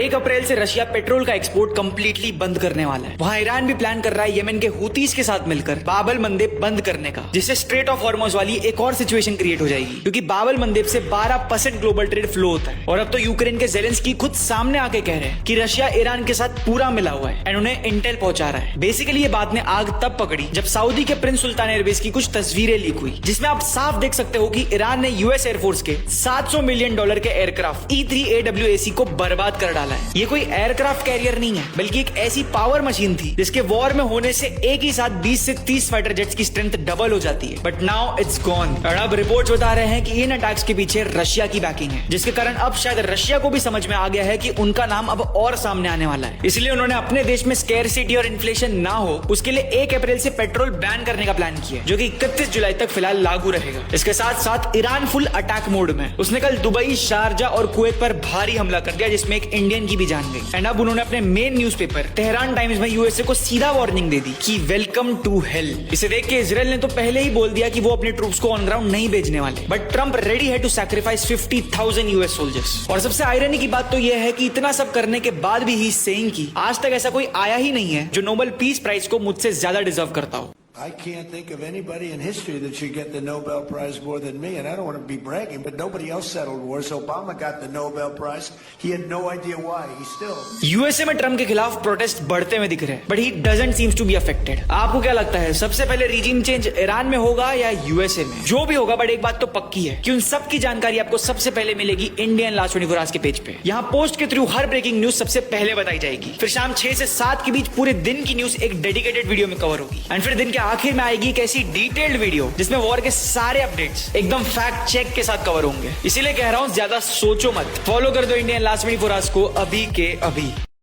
1 अप्रैल से Russia petrol का export completely बंद करने वाला है। वहां ईरान भी प्लान कर रहा है येमेन के हुतीज के साथ मिलकर बाबल मंदेब बंद करने का, जिससे स्ट्रेट ऑफ हॉर्मोज वाली एक और सिचुएशन क्रिएट हो जाएगी, क्योंकि बाबल मंदेब से 12% ग्लोबल ट्रेड फ्लो होता है। और अब तो यूक्रेन के ज़ेलेंस्की खुद सामने आके कह रहे हैं कि रशिया ईरान के साथ पूरा मिला हुआ है एंड उन्हें इंटेल पहुंचा रहा है। बेसिकली ये बात ने आग तब पकड़ी जब सऊदी के प्रिंस सुल्तान एयरबेस की कुछ तस्वीरें लीक हुई, जिसमें आप साफ देख सकते हो कि ईरान ने यूएस एयरफोर्स के $700 मिलियन के एयरक्राफ्ट E-3AWAC को बर्बाद कर डाला है। ये कोई एयरक्राफ्ट कैरियर नहीं है, बल्कि एक ऐसी पावर मशीन थी जिसके वॉर में होने से एक ही साथ 20 से 30 फाइटर जेट्स की स्ट्रेंथ डबल हो जाती है। But now it's gone. और अब रिपोर्ट्स बता रहे हैं कि इन अटैक्स के पीछे रशिया की बैकिंग है, जिसके कारण अब शायद रशिया को भी समझ में आ गया है कि उनका नाम अब और सामने आने वाला है। इसलिए उन्होंने अपने देश में स्कैरसिटी और इन्फ्लेशन ना हो, उसके लिए 1 अप्रैल से पेट्रोल बैन करने का प्लान किया, जो कि 31 जुलाई तक फिलहाल लागू रहेगा। इसके साथ साथ ईरान फुल अटैक मोड में। उसने कल दुबई, शारजा और कुवैत पर भारी हमला कर दिया, जिसमें एक इंडियन की भी जान गई। एंड अब उन्होंने अपने मेन न्यूज़पेपर तेहरान टाइम्स में यूएसए को सीधा वार्निंग दे दी कि वेलकम टू हेल। इसे देख के इजराइल ने तो पहले ही बोल दिया कि वो अपने ट्रूप्स को ऑन ग्राउंड नहीं भेजने वाले, बट ट्रंप रेडी है टू सैक्रिफाइस 50,000 यूएस सोल्जर्स। और सबसे आयरनी की बात तो यह है कि इतना सब करने के बाद भी ही इज सेइंग कि आज तक ऐसा कोई आया ही नहीं है जो नोबेल पीस प्राइज को मुझसे ज्यादा डिजर्व करता हो। I can't think of anybody in history that should get the Nobel Prize more than me, and I don't want to be bragging, but nobody else settled wars. Obama got the Nobel Prize. He had no idea why. He still. USA में Trump के खिलाफ protest बढ़ते हुए दिख रहे हैं, but he doesn't seems to be affected. आपको क्या लगता है, सबसे पहले रीजिम चेंज ईरान में होगा या यूएसए में? जो भी होगा, बट एक बात तो पक्की है कि उन सब की जानकारी आपको सबसे पहले मिलेगी इंडियन लास्ट 24 आवर्स के पेज पे। यहाँ पोस्ट के थ्रू हर ब्रेकिंग न्यूज सबसे पहले बताई जाएगी। फिर शाम 6 से 7 के बीच पूरे दिन की न्यूज एक डेडिकेटेड वीडियो में कवर होगी। एंड फिर दिन के आखिर में आएगी एक ऐसी डिटेल्ड वीडियो जिसमें वॉर के सारे अपडेट्स एकदम फैक्ट चेक के साथ कवर होंगे। इसीलिए कह रहा हूं, ज्यादा सोचो मत, फॉलो कर दो इंडियन लास्ट 24 आवर्स को अभी के अभी।